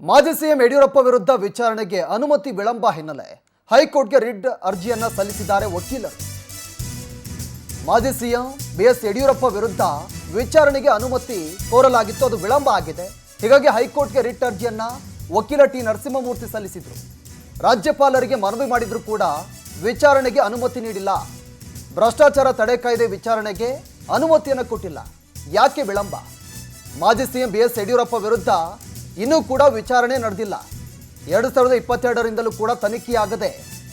ಮಾಜಿ ಸಿಎಂ ಯಡಿಯೂರಪ್ಪ ವಿರುದ್ಧ ವಿಚಾರಣೆಗೆ ಅನುಮತಿ ವಿಳಂಬ ಹಿನ್ನೆಲೆ ಹೈಕೋರ್ಟ್ಗೆ ರಿಟ್ ಅರ್ಜಿಯನ್ನ ಸಲ್ಲಿಸಿದ್ದಾರೆ ವಕೀಲರು. ಮಾಜಿ ಸಿಎಂ ಬಿಎಸ್ ಯಡಿಯೂರಪ್ಪ ವಿರುದ್ಧ ವಿಚಾರಣೆಗೆ ಅನುಮತಿ ಕೋರಲಾಗಿತ್ತು, ಅದು ವಿಳಂಬ ಆಗಿದೆ. ಹೀಗಾಗಿ ಹೈಕೋರ್ಟ್ಗೆ ರಿಟ್ ಅರ್ಜಿಯನ್ನ ವಕೀಲ ಟಿ ನರಸಿಂಹಮೂರ್ತಿ ಸಲ್ಲಿಸಿದ್ರು. ರಾಜ್ಯಪಾಲರಿಗೆ ಮನವಿ ಮಾಡಿದ್ರು ಕೂಡ ವಿಚಾರಣೆಗೆ ಅನುಮತಿ ನೀಡಿಲ್ಲ. ಭ್ರಷ್ಟಾಚಾರ ತಡೆ ಕಾಯ್ದೆ ವಿಚಾರಣೆಗೆ ಅನುಮತಿಯನ್ನು ಕೊಟ್ಟಿಲ್ಲ. ಯಾಕೆ ವಿಳಂಬ? ಮಾಜಿ ಸಿಎಂ ಬಿಎಸ್ ಯಡಿಯೂರಪ್ಪ ವಿರುದ್ಧ ಇನ್ನೂ ಕೂಡ ವಿಚಾರಣೆ ನಡೆದಿಲ್ಲ. 2022ರಿಂದಲೂ ಕೂಡ ತನಿಖೆಯಾಗದೆ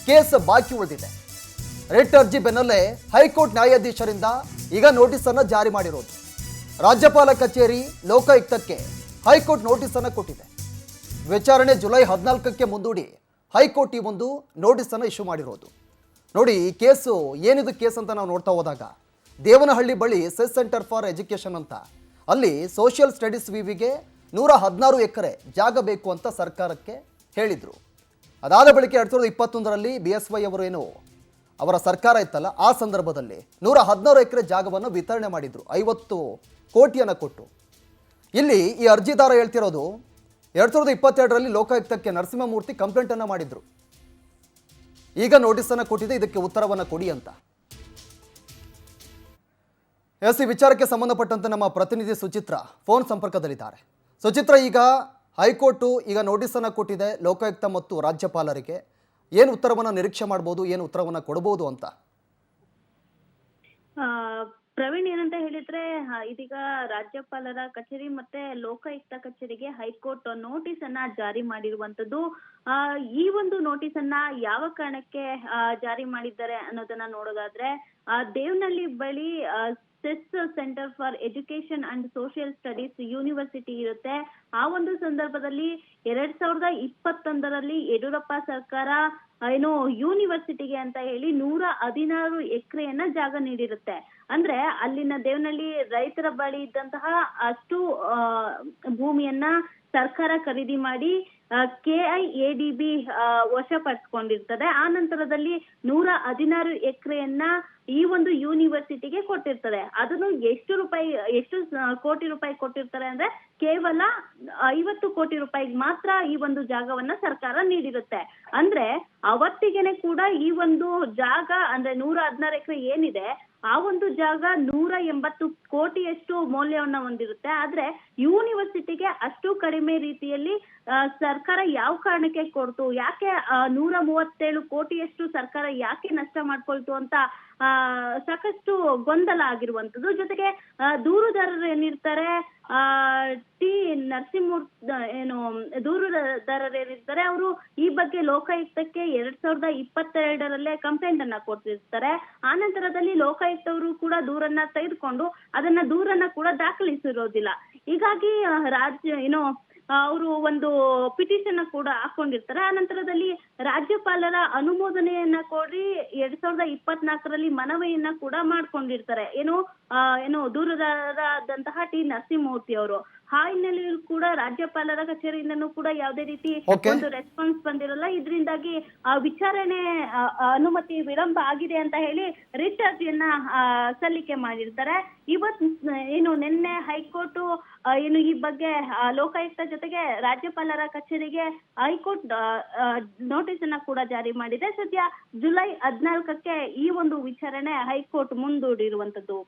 ಕೇಸ್ ಬಾಕಿ ಉಳಿದಿದೆ. ರಿಟ್ ಅರ್ಜಿ ಬೆನ್ನಲ್ಲೇ ಹೈಕೋರ್ಟ್ ನ್ಯಾಯಾಧೀಶರಿಂದ ಈಗ ನೋಟಿಸ್ ಅನ್ನು ಜಾರಿ ಮಾಡಿರೋದು. ರಾಜ್ಯಪಾಲ ಕಚೇರಿ ಲೋಕಾಯುಕ್ತಕ್ಕೆ ಹೈಕೋರ್ಟ್ ನೋಟಿಸ್ ಅನ್ನು ಕೊಟ್ಟಿದೆ. ವಿಚಾರಣೆ ಜುಲೈ 14ಕ್ಕೆ ಮುಂದೂಡಿ ಹೈಕೋರ್ಟ್ ಈ ಒಂದು ನೋಟಿಸ್ ಅನ್ನು ಇಶ್ಯೂ ಮಾಡಿರೋದು. ನೋಡಿ, ಈ ಕೇಸು ಏನಿದು ಕೇಸ್ ಅಂತ ನಾವು ನೋಡ್ತಾ ಹೋದಾಗ, ದೇವನಹಳ್ಳಿ ಬಳಿ ಸೆಸ್ ಸೆಂಟರ್ ಫಾರ್ ಎಜುಕೇಷನ್ ಅಂತ, ಅಲ್ಲಿ ಸೋಷಿಯಲ್ ಸ್ಟಡೀಸ್ ವಿವಿಗೆ 116 ಎಕರೆ ಜಾಗ ಬೇಕು ಅಂತ ಸರ್ಕಾರಕ್ಕೆ ಹೇಳಿದರು. ಅದಾದ ಬಳಿಕ 2021ರಲ್ಲಿ BSY ಅವರು ಏನು ಅವರ ಸರ್ಕಾರ ಇತ್ತಲ್ಲ, ಆ ಸಂದರ್ಭದಲ್ಲಿ 116 ಎಕರೆ ಜಾಗವನ್ನು ವಿತರಣೆ ಮಾಡಿದರು, 50 ಕೋಟಿಯನ್ನು ಕೊಟ್ಟು. ಇಲ್ಲಿ ಈ ಅರ್ಜಿದಾರ ಹೇಳ್ತಿರೋದು 2022ರಲ್ಲಿ ಲೋಕಾಯುಕ್ತಕ್ಕೆ ನರಸಿಂಹಮೂರ್ತಿ ಕಂಪ್ಲೇಂಟನ್ನು ಮಾಡಿದರು. ಈಗ ನೋಟಿಸನ್ನು ಕೊಟ್ಟಿದೆ, ಇದಕ್ಕೆ ಉತ್ತರವನ್ನು ಕೊಡಿ ಅಂತ. ಈ ವಿಚಾರಕ್ಕೆ ಸಂಬಂಧಪಟ್ಟಂತೆ ನಮ್ಮ ಪ್ರತಿನಿಧಿ ಸುಚಿತ್ರ ಫೋನ್ ಸಂಪರ್ಕದಲ್ಲಿದ್ದಾರೆ. ಸುಚಿತ್ರ, ಈಗ ಹೈಕೋರ್ಟು ಈಗ ನೋಟಿಸನ್ನು ಕೊಟ್ಟಿದೆ ಲೋಕಾಯುಕ್ತ ಮತ್ತು ರಾಜ್ಯಪಾಲರಿಗೆ. ಏನು ಉತ್ತರವನ್ನು ನಿರೀಕ್ಷೆ ಮಾಡ್ಬೋದು, ಏನು ಉತ್ತರವನ್ನು ಕೊಡಬಹುದು ಅಂತ? ಪ್ರವೀಣ್, ಏನಂತ ಹೇಳಿದ್ರೆ, ಇದೀಗ ರಾಜ್ಯಪಾಲರ ಕಚೇರಿ ಮತ್ತೆ ಲೋಕಾಯುಕ್ತ ಕಚೇರಿಗೆ ಹೈಕೋರ್ಟ್ ನೋಟಿಸ್ ಅನ್ನ ಜಾರಿ ಮಾಡಿರುವಂತದ್ದು. ಈ ಒಂದು ನೋಟಿಸ್ ಅನ್ನ ಯಾವ ಕಾರಣಕ್ಕೆ ಜಾರಿ ಮಾಡಿದ್ದಾರೆ ಅನ್ನೋದನ್ನ ನೋಡೋದಾದ್ರೆ, ದೇವನಹಳ್ಳಿ ಬಳಿ cess centre for education and social studies university ಇರುತ್ತೆ. ಆ ಒಂದು ಸಂದರ್ಭದಲ್ಲಿ 2021ರಲ್ಲಿ ಯಡಿಯೂರಪ್ಪ ಸರ್ಕಾರ ಏನು ಯೂನಿವರ್ಸಿಟಿಗೆ ಅಂತ ಹೇಳಿ 116 ಎಕರೆಯನ್ನ ಜಾಗ ನೀಡಿರುತ್ತೆ. ಅಂದ್ರೆ ಅಲ್ಲಿನ ದೇವನಹಳ್ಳಿ ರೈತರ ಬಳಿ ಇದ್ದಂತಹ ಅಷ್ಟು ಭೂಮಿಯನ್ನ ಸರ್ಕಾರ ಖರೀದಿ ಮಾಡಿ KIADB ವಶಪಡಿಸಿಕೊಂಡಿರ್ತದೆ. ಆ ನಂತರದಲ್ಲಿ 116 ಎಕರೆಯನ್ನ ಈ ಒಂದು ಯೂನಿವರ್ಸಿಟಿಗೆ ಕೊಟ್ಟಿರ್ತದೆ. ಅದನ್ನು ಎಷ್ಟು ಕೋಟಿ ರೂಪಾಯಿ ಕೊಟ್ಟಿರ್ತಾರೆ ಅಂದ್ರೆ ಕೇವಲ 50 ಕೋಟಿ ರೂಪಾಯಿಗೆ ಮಾತ್ರ ಈ ಒಂದು ಜಾಗವನ್ನ ಸರ್ಕಾರ ನೀಡಿರುತ್ತೆ. ಅಂದ್ರೆ ಅವತ್ತಿಗೆನೆ ಕೂಡ ಈ ಒಂದು ಜಾಗ ಅಂದ್ರೆ 116 ಎಕರೆ ಏನಿದೆ, ಆ ಒಂದು ಜಾಗ 180 ಕೋಟಿಯಷ್ಟು ಮೌಲ್ಯವನ್ನ ಹೊಂದಿರುತ್ತೆ. ಆದ್ರೆ ಯೂನಿವರ್ಸಿಟಿಗೆ ಅಷ್ಟು ಕಡಿಮೆ ರೀತಿಯಲ್ಲಿ ಸರ್ಕಾರ ಯಾವ ಕಾರಣಕ್ಕೆ ಕೊಡ್ತು, ಯಾಕೆ 137 ಕೋಟಿಯಷ್ಟು ಸರ್ಕಾರ ಯಾಕೆ ನಷ್ಟ ಮಾಡ್ಕೊಳ್ತು ಅಂತ ಸಾಕಷ್ಟು ಗೊಂದಲ ಆಗಿರುವಂತದ್ದು. ಜೊತೆಗೆ ದೂರುದಾರರು ಏನಿರ್ತಾರೆ, ಟಿ ನರಸಿಂಹಮೂರ್ತಿ ಏನು ದೂರುದಾರರು ಏನಿರ್ತಾರೆ, ಅವರು ಈ ಬಗ್ಗೆ ಲೋಕಾಯುಕ್ತಕ್ಕೆ 2022ರಲ್ಲೇ ಕಂಪ್ಲೇಂಟ್ ಅನ್ನ ಕೊಟ್ಟಿರ್ತಾರೆ. ಆ ನಂತರದಲ್ಲಿ ಲೋಕಾಯುಕ್ತವರು ಕೂಡ ದೂರನ್ನ ತೆಗೆದುಕೊಂಡು ಅದನ್ನ ದೂರನ್ನ ಕೂಡ ದಾಖಲಿಸಿರೋದಿಲ್ಲ. ಹೀಗಾಗಿ ಅವರು ಒಂದು ಪಿಟಿಷನ್ ಕೂಡ ಹಾಕೊಂಡಿರ್ತಾರೆ. ಆ ನಂತರದಲ್ಲಿ ರಾಜ್ಯಪಾಲರ ಅನುಮೋದನೆಯನ್ನ ಕೋರಿ 2024ರಲ್ಲಿ ಮನವಿಯನ್ನ ಕೂಡ ಮಾಡ್ಕೊಂಡಿರ್ತಾರೆ. ಏನು ದೂರದಾರರಾದಂತಹ ಟಿ ನರಸಿಂಹಮೂರ್ತಿ ಅವರು. ಆ ಹಿನ್ನೆಲೆಯಲ್ಲಿ ಕೂಡ ರಾಜ್ಯಪಾಲರ ಕಚೇರಿಯಿಂದನೂ ಕೂಡ ಯಾವುದೇ ರೀತಿ ಒಂದು ರೆಸ್ಪಾನ್ಸ್ ಬಂದಿರಲ್ಲ. ಇದರಿಂದಾಗಿ ವಿಚಾರಣೆ ಅನುಮತಿ ವಿಳಂಬ ಆಗಿದೆ ಅಂತ ಹೇಳಿ ರಿಟ್ ಅರ್ಜಿಯನ್ನ ಸಲ್ಲಿಕೆ ಮಾಡಿರ್ತಾರೆ. ನಿನ್ನೆ ಹೈಕೋರ್ಟ್ ಈ ಬಗ್ಗೆ ಲೋಕಾಯುಕ್ತ ಜೊತೆಗೆ ರಾಜ್ಯಪಾಲರ ಕಚೇರಿಗೆ ಹೈಕೋರ್ಟ್ ನೋಟಿಸ್ ಅನ್ನ ಕೂಡ ಜಾರಿ ಮಾಡಿದೆ. ಸದ್ಯ ಜುಲೈ 14ಕ್ಕೆ ಈ ಒಂದು ವಿಚಾರಣೆ ಹೈಕೋರ್ಟ್ ಮುಂದೂಡಿರುವಂತದ್ದು.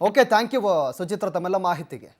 ಓಕೆ, ಥ್ಯಾಂಕ್ ಯು ಸುಚಿತ್ರ ತಮ್ಮೆಲ್ಲ ಮಾಹಿತಿಗೆ.